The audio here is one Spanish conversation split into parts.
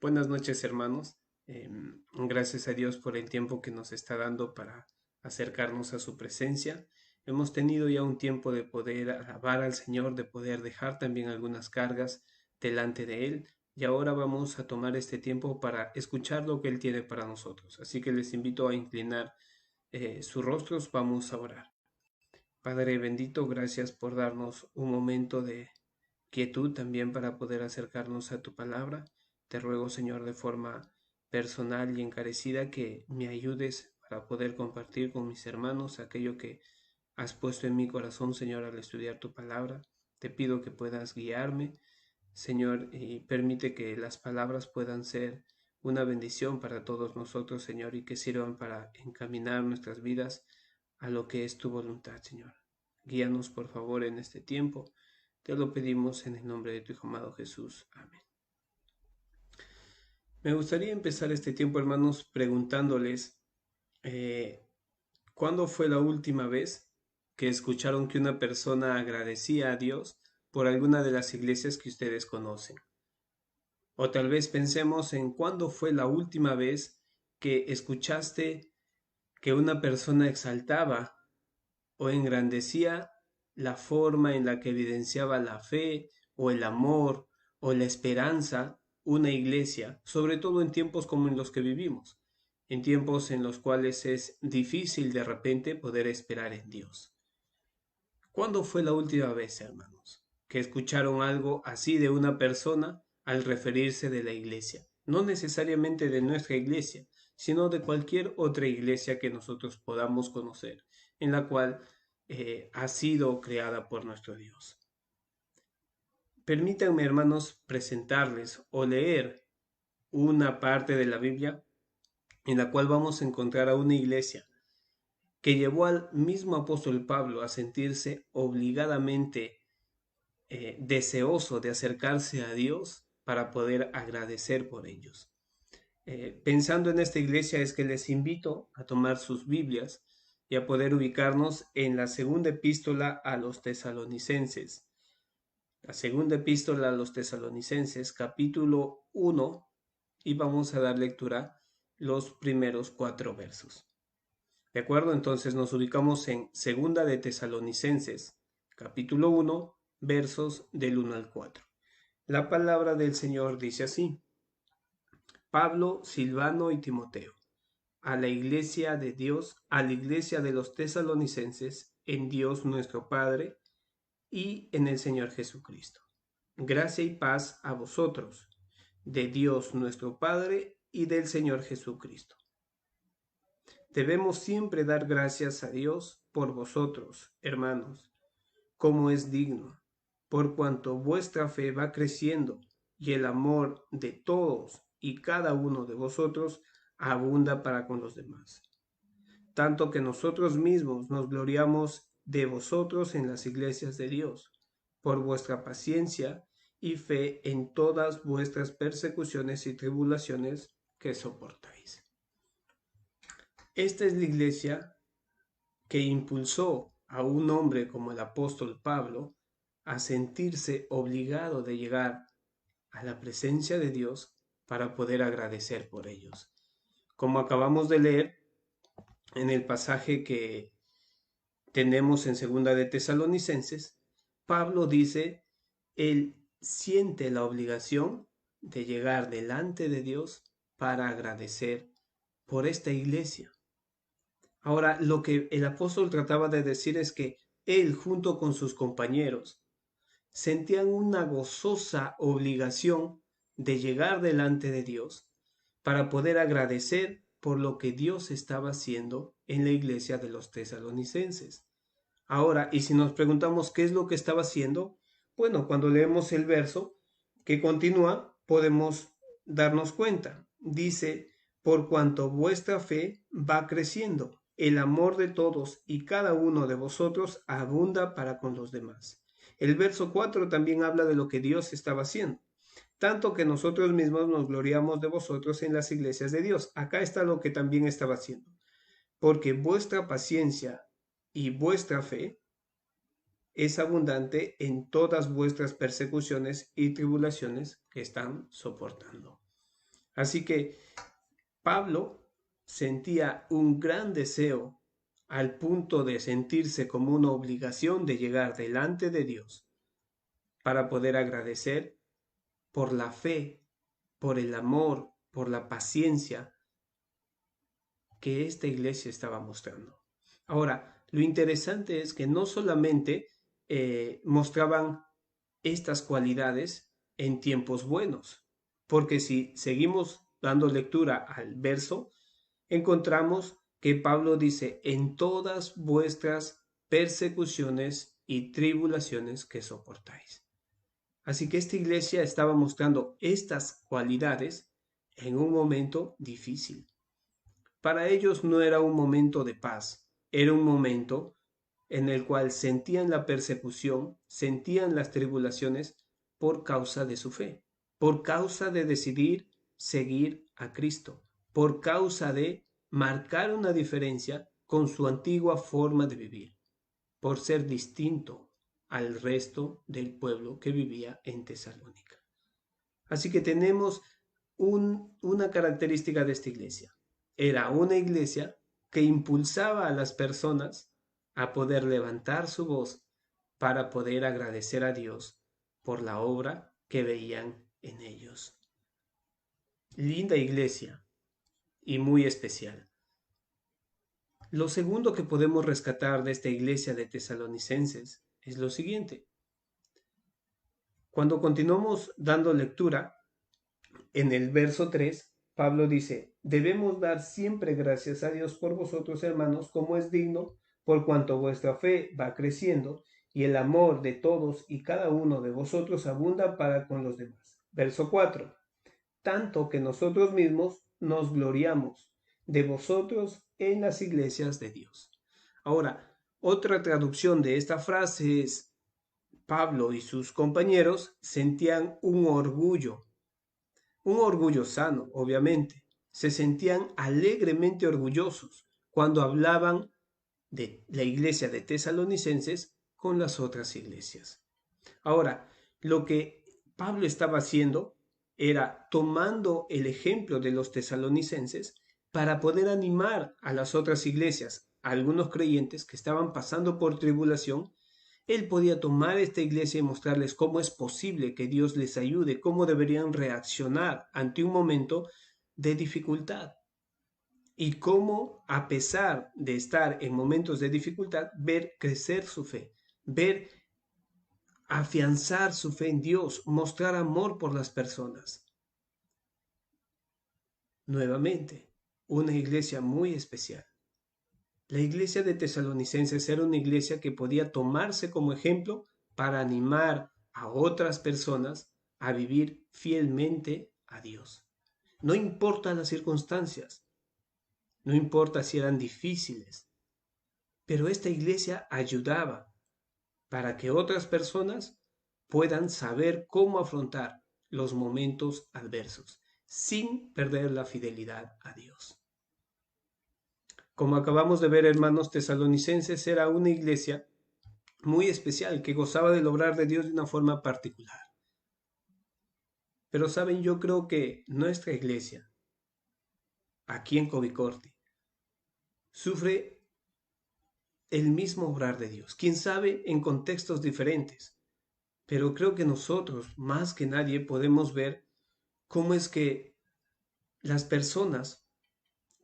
Buenas noches, hermanos. Gracias a Dios por el tiempo que nos está dando para acercarnos a su presencia. Hemos tenido ya un tiempo de poder alabar al Señor, de poder dejar también algunas cargas delante de Él. Y ahora vamos a tomar este tiempo para escuchar lo que Él tiene para nosotros. Así que les invito a inclinar sus rostros. Vamos a orar. Padre bendito, gracias por darnos un momento de quietud también para poder acercarnos a tu palabra. Te ruego, Señor, de forma personal y encarecida que me ayudes para poder compartir con mis hermanos aquello que has puesto en mi corazón, Señor, al estudiar tu palabra. Te pido que puedas guiarme, Señor, y permite que las palabras puedan ser una bendición para todos nosotros, Señor, y que sirvan para encaminar nuestras vidas a lo que es tu voluntad, Señor. Guíanos, por favor, en este tiempo. Te lo pedimos en el nombre de tu Hijo amado Jesús. Amén. Me gustaría empezar este tiempo, hermanos, preguntándoles, eh, ¿cuándo fue la última vez que escucharon que una persona agradecía a Dios por alguna de las iglesias que ustedes conocen? O tal vez pensemos en cuándo fue la última vez que escuchaste que una persona exaltaba o engrandecía la forma en la que evidenciaba la fe o el amor o la esperanza una iglesia, sobre todo en tiempos como en los que vivimos, en tiempos en los cuales es difícil de repente poder esperar en Dios. ¿Cuándo fue la última vez, hermanos, que escucharon algo así de una persona al referirse de la iglesia? No necesariamente de nuestra iglesia, sino de cualquier otra iglesia que nosotros podamos conocer, en la cual ha sido creada por nuestro Dios. Permítanme, hermanos, presentarles o leer una parte de la Biblia en la cual vamos a encontrar a una iglesia que llevó al mismo apóstol Pablo a sentirse obligadamente deseoso de acercarse a Dios para poder agradecer por ellos. Pensando en esta iglesia es que les invito a tomar sus Biblias y a poder ubicarnos en la segunda epístola a los tesalonicenses. La segunda epístola a los tesalonicenses, capítulo 1, y vamos a dar lectura los primeros 4 versos. ¿De acuerdo? Entonces nos ubicamos en segunda de Tesalonicenses, capítulo 1, versos del 1 al 4. La palabra del Señor dice así: Pablo, Silvano y Timoteo, a la iglesia de Dios, a la iglesia de los tesalonicenses, en Dios nuestro Padre y en el Señor Jesucristo. Gracia y paz a vosotros, de Dios nuestro Padre y del Señor Jesucristo. Debemos siempre dar gracias a Dios por vosotros, hermanos, como es digno, por cuanto vuestra fe va creciendo y el amor de todos y cada uno de vosotros abunda para con los demás. Tanto que nosotros mismos nos gloriamos de vosotros en las iglesias de Dios, por vuestra paciencia y fe en todas vuestras persecuciones y tribulaciones que soportáis. Esta es la iglesia que impulsó a un hombre como el apóstol Pablo a sentirse obligado de llegar a la presencia de Dios para poder agradecer por ellos. Como acabamos de leer en el pasaje que tenemos en segunda de Tesalonicenses, Pablo dice, él siente la obligación de llegar delante de Dios para agradecer por esta iglesia. Ahora, lo que el apóstol trataba de decir es que él, junto con sus compañeros, sentían una gozosa obligación de llegar delante de Dios para poder agradecer por lo que Dios estaba haciendo en la iglesia de los tesalonicenses. Ahora, y si nos preguntamos qué es lo que estaba haciendo, bueno, cuando leemos el verso que continúa, podemos darnos cuenta. Dice, por cuanto vuestra fe va creciendo, el amor de todos y cada uno de vosotros abunda para con los demás. El verso 4 también habla de lo que Dios estaba haciendo, tanto que nosotros mismos nos gloriamos de vosotros en las iglesias de Dios. Acá está lo que también estaba haciendo, porque vuestra paciencia y vuestra fe es abundante en todas vuestras persecuciones y tribulaciones que están soportando. Así que Pablo sentía un gran deseo al punto de sentirse como una obligación de llegar delante de Dios para poder agradecer por la fe, por el amor, por la paciencia que esta iglesia estaba mostrando. Ahora, lo interesante es que no solamente mostraban estas cualidades en tiempos buenos, porque si seguimos dando lectura al verso, encontramos que Pablo dice, en todas vuestras persecuciones y tribulaciones que soportáis. Así que esta iglesia estaba mostrando estas cualidades en un momento difícil. Para ellos no era un momento de paz, era un momento en el cual sentían la persecución, sentían las tribulaciones por causa de su fe, por causa de decidir seguir a Cristo, por causa de marcar una diferencia con su antigua forma de vivir, por ser distinto al resto del pueblo que vivía en Tesalónica. Así que tenemos una característica de esta iglesia. Era una iglesia que impulsaba a las personas a poder levantar su voz para poder agradecer a Dios por la obra que veían en ellos. Linda iglesia y muy especial. Lo segundo que podemos rescatar de esta iglesia de tesalonicenses es lo siguiente. Cuando continuamos dando lectura, en el verso 3, Pablo dice, debemos dar siempre gracias a Dios por vosotros, hermanos, como es digno, por cuanto vuestra fe va creciendo y el amor de todos y cada uno de vosotros abunda para con los demás. Verso 4, tanto que nosotros mismos nos gloriamos de vosotros en las iglesias de Dios. Ahora, otra traducción de esta frase es, Pablo y sus compañeros sentían un orgullo sano, obviamente. Se sentían alegremente orgullosos cuando hablaban de la iglesia de tesalonicenses con las otras iglesias. Ahora, lo que Pablo estaba haciendo era tomando el ejemplo de los tesalonicenses para poder animar a las otras iglesias, a algunos creyentes que estaban pasando por tribulación. Él podía tomar esta iglesia y mostrarles cómo es posible que Dios les ayude, cómo deberían reaccionar ante un momento de dificultad y cómo, a pesar de estar en momentos de dificultad, ver crecer su fe, ver afianzar su fe en Dios, mostrar amor por las personas. Nuevamente, una iglesia muy especial. La iglesia de Tesalonicenses era una iglesia que podía tomarse como ejemplo para animar a otras personas a vivir fielmente a Dios. No importa las circunstancias, no importa si eran difíciles, pero esta iglesia ayudaba para que otras personas puedan saber cómo afrontar los momentos adversos sin perder la fidelidad a Dios. Como acabamos de ver, hermanos, tesalonicenses era una iglesia muy especial que gozaba del obrar de Dios de una forma particular. Pero saben, yo creo que nuestra iglesia, aquí en Covicorte, sufre el mismo obrar de Dios. Quién sabe, en contextos diferentes. Pero creo que nosotros, más que nadie, podemos ver cómo es que las personas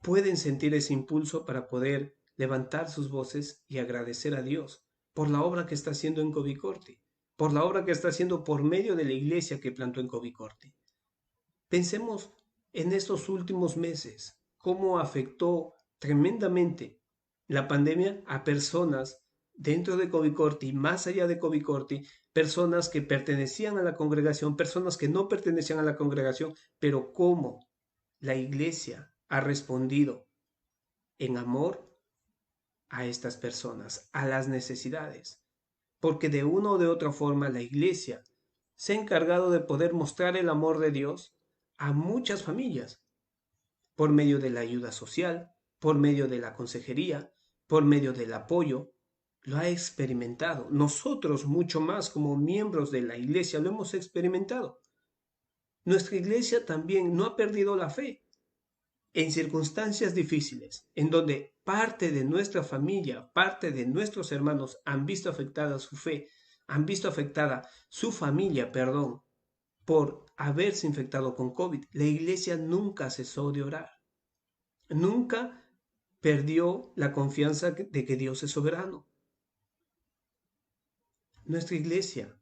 pueden sentir ese impulso para poder levantar sus voces y agradecer a Dios por la obra que está haciendo en Covicorte, por la obra que está haciendo por medio de la iglesia que plantó en Covicorte. Pensemos en estos últimos meses, cómo afectó tremendamente la pandemia a personas dentro de Covicorte y más allá de Covicorte, personas que pertenecían a la congregación, personas que no pertenecían a la congregación, pero cómo la iglesia ha respondido en amor a estas personas, a las necesidades, porque de una o de otra forma la iglesia se ha encargado de poder mostrar el amor de Dios a muchas familias, por medio de la ayuda social, por medio de la consejería, por medio del apoyo. Lo ha experimentado. Nosotros mucho más como miembros de la iglesia lo hemos experimentado. Nuestra iglesia también no ha perdido la fe. En circunstancias difíciles, en donde parte de nuestra familia, parte de nuestros hermanos han visto afectada su fe, han visto afectada su familia, perdón, por haberse infectado con COVID, la iglesia nunca cesó de orar. Nunca perdió la confianza de que Dios es soberano. Nuestra iglesia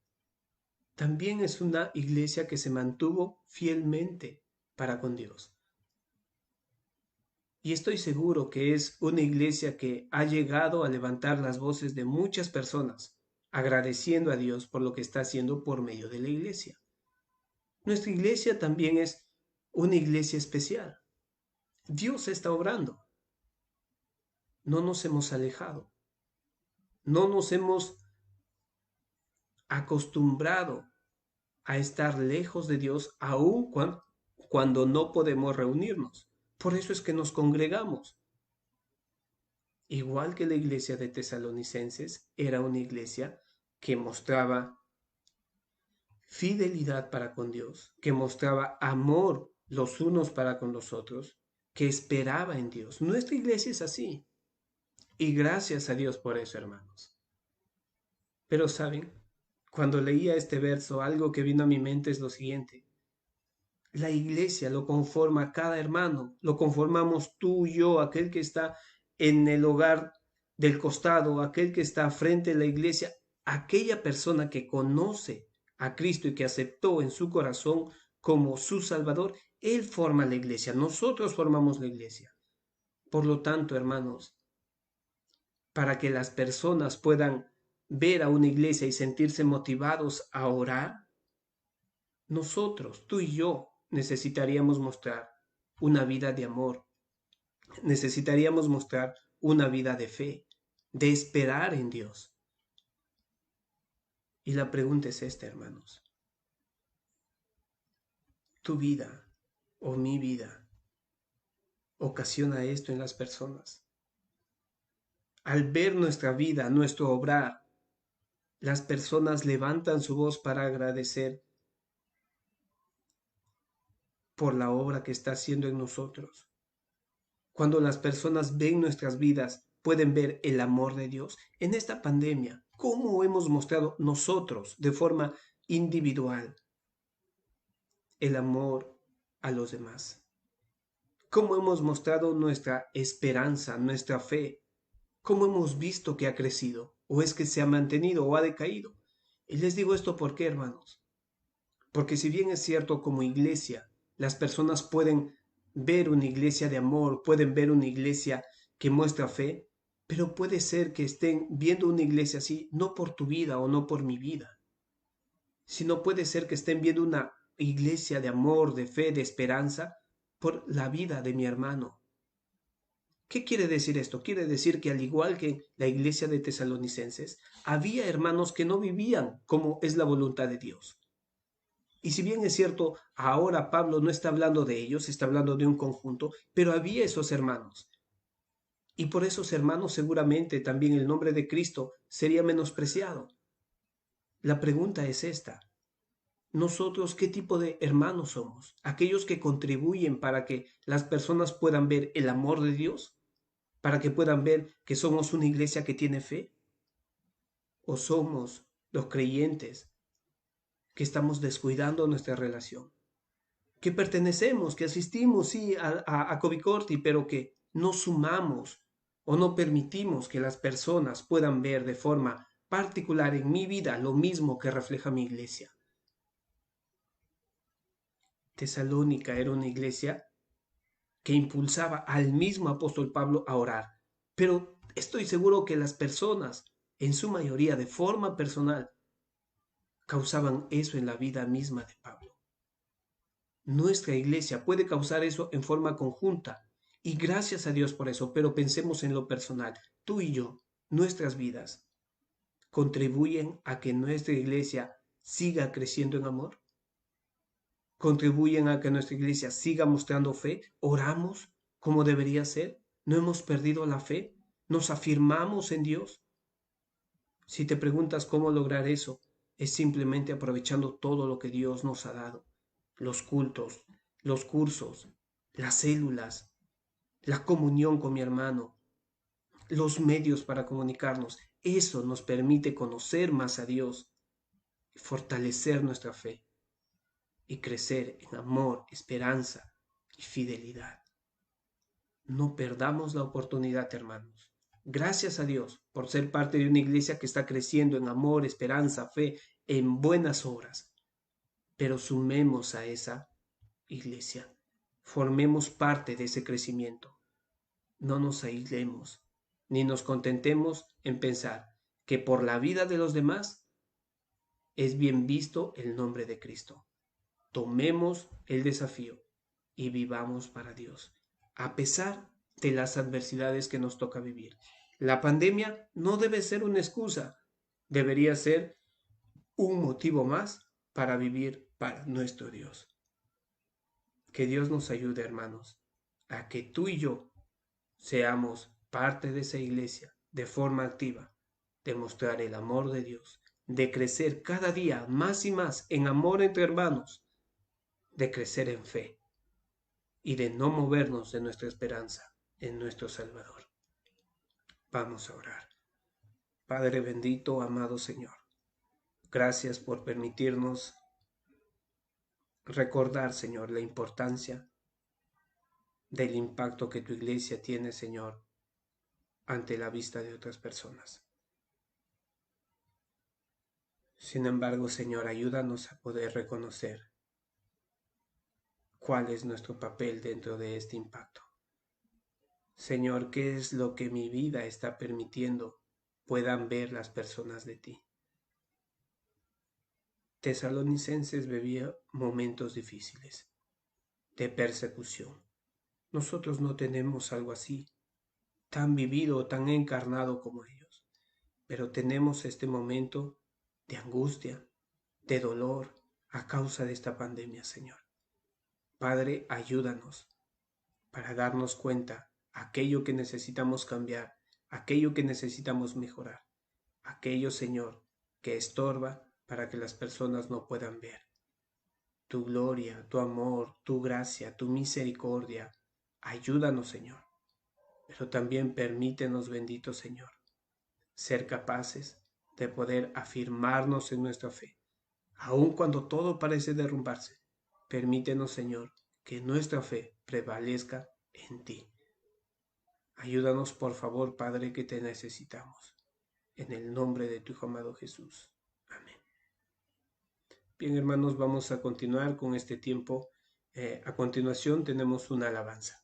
también es una iglesia que se mantuvo fielmente para con Dios. Y estoy seguro que es una iglesia que ha llegado a levantar las voces de muchas personas, agradeciendo a Dios por lo que está haciendo por medio de la iglesia. Nuestra iglesia también es una iglesia especial. Dios está obrando. No nos hemos alejado. No nos hemos acostumbrado a estar lejos de Dios aun cuando no podemos reunirnos. Por eso es que nos congregamos. Igual que la iglesia de Tesalonicenses, era una iglesia que mostraba fidelidad para con Dios, que mostraba amor los unos para con los otros, que esperaba en Dios. Nuestra iglesia es así. Y gracias a Dios por eso, hermanos. Pero saben, cuando leía este verso, algo que vino a mi mente es lo siguiente. La iglesia lo conforma cada hermano, lo conformamos tú y yo, aquel que está en el hogar del costado, aquel que está frente a la iglesia, aquella persona que conoce a Cristo y que aceptó en su corazón como su Salvador, Él forma la iglesia, nosotros formamos la iglesia. Por lo tanto, hermanos, para que las personas puedan ver a una iglesia y sentirse motivados a orar, nosotros, tú y yo, necesitaríamos mostrar una vida de amor, necesitaríamos mostrar una vida de fe, de esperar en Dios. Y la pregunta es esta, hermanos. ¿Tu vida o mi vida ocasiona esto en las personas? Al ver nuestra vida, nuestro obrar, las personas levantan su voz para agradecer por la obra que está haciendo en nosotros. Cuando las personas ven nuestras vidas, pueden ver el amor de Dios. En esta pandemia, ¿cómo hemos mostrado nosotros de forma individual el amor a los demás? ¿Cómo hemos mostrado nuestra esperanza, nuestra fe? ¿Cómo hemos visto que ha crecido? ¿O es que se ha mantenido o ha decaído? Y les digo esto ¿por qué, hermanos? Porque si bien es cierto, como iglesia, las personas pueden ver una iglesia de amor, pueden ver una iglesia que muestra fe, pero puede ser que estén viendo una iglesia así, no por tu vida o no por mi vida, sino puede ser que estén viendo una iglesia de amor, de fe, de esperanza, por la vida de mi hermano. ¿Qué quiere decir esto? Quiere decir que al igual que en la iglesia de Tesalonicenses, había hermanos que no vivían como es la voluntad de Dios. Y si bien es cierto, ahora Pablo no está hablando de ellos, está hablando de un conjunto, pero había esos hermanos. Y por esos hermanos seguramente también el nombre de Cristo sería menospreciado. La pregunta es esta. ¿Nosotros qué tipo de hermanos somos? ¿Aquellos que contribuyen para que las personas puedan ver el amor de Dios? ¿Para que puedan ver que somos una iglesia que tiene fe? ¿O somos los creyentes que estamos descuidando nuestra relación? Que pertenecemos, que asistimos, sí, a Covicorti, pero que no sumamos o no permitimos que las personas puedan ver de forma particular en mi vida lo mismo que refleja mi iglesia. Tesalónica era una iglesia que impulsaba al mismo apóstol Pablo a orar, pero estoy seguro que las personas, en su mayoría de forma personal, causaban eso en la vida misma de Pablo. Nuestra iglesia puede causar eso en forma conjunta y gracias a Dios por eso, pero pensemos en lo personal. Tú y yo, nuestras vidas, contribuyen a que nuestra iglesia siga creciendo en amor. Contribuyen a que nuestra iglesia siga mostrando fe. Oramos como debería ser. No hemos perdido la fe. Nos afirmamos en Dios. Si te preguntas cómo lograr eso, es simplemente aprovechando todo lo que Dios nos ha dado. los cultos, los cursos, las células, la comunión con mi hermano, los medios para comunicarnos. Eso nos permite conocer más a Dios, fortalecer nuestra fe y crecer en amor, esperanza y fidelidad. No perdamos la oportunidad, hermanos. Gracias a Dios por ser parte de una iglesia que está creciendo en amor, esperanza, fe, en buenas obras. Pero sumemos a esa iglesia. Formemos parte de ese crecimiento. No nos aislemos, ni nos contentemos en pensar que por la vida de los demás es bien visto el nombre de Cristo. Tomemos el desafío y vivamos para Dios, a pesar de las adversidades que nos toca vivir. La pandemia no debe ser una excusa, debería ser un motivo más para vivir para nuestro Dios. Que Dios nos ayude, hermanos, a que tú y yo seamos parte de esa iglesia de forma activa, de mostrar el amor de Dios, de crecer cada día más y más en amor entre hermanos, de crecer en fe y de no movernos de nuestra esperanza en nuestro Salvador. Vamos a orar. Padre bendito, amado Señor, gracias por permitirnos recordar, Señor, la importancia del impacto que tu iglesia tiene, Señor, ante la vista de otras personas. Sin embargo, Señor, ayúdanos a poder reconocer cuál es nuestro papel dentro de este impacto. Señor, ¿qué es lo que mi vida está permitiendo puedan ver las personas de ti? Tesalonicenses vivía momentos difíciles, de persecución. Nosotros no tenemos algo así, tan vivido o tan encarnado como ellos, pero tenemos este momento de angustia, de dolor a causa de esta pandemia, Señor. Padre, ayúdanos para darnos cuenta aquello que necesitamos cambiar, aquello que necesitamos mejorar, aquello, Señor, que estorba para que las personas no puedan ver tu gloria, tu amor, tu gracia, tu misericordia. Ayúdanos, Señor, pero también permítenos, bendito Señor, ser capaces de poder afirmarnos en nuestra fe, aun cuando todo parece derrumbarse. Permítenos, Señor, que nuestra fe prevalezca en ti. Ayúdanos, por favor, Padre, que te necesitamos. En el nombre de tu Hijo amado Jesús. Amén. Bien, hermanos, vamos a continuar con este tiempo. A continuación tenemos una alabanza.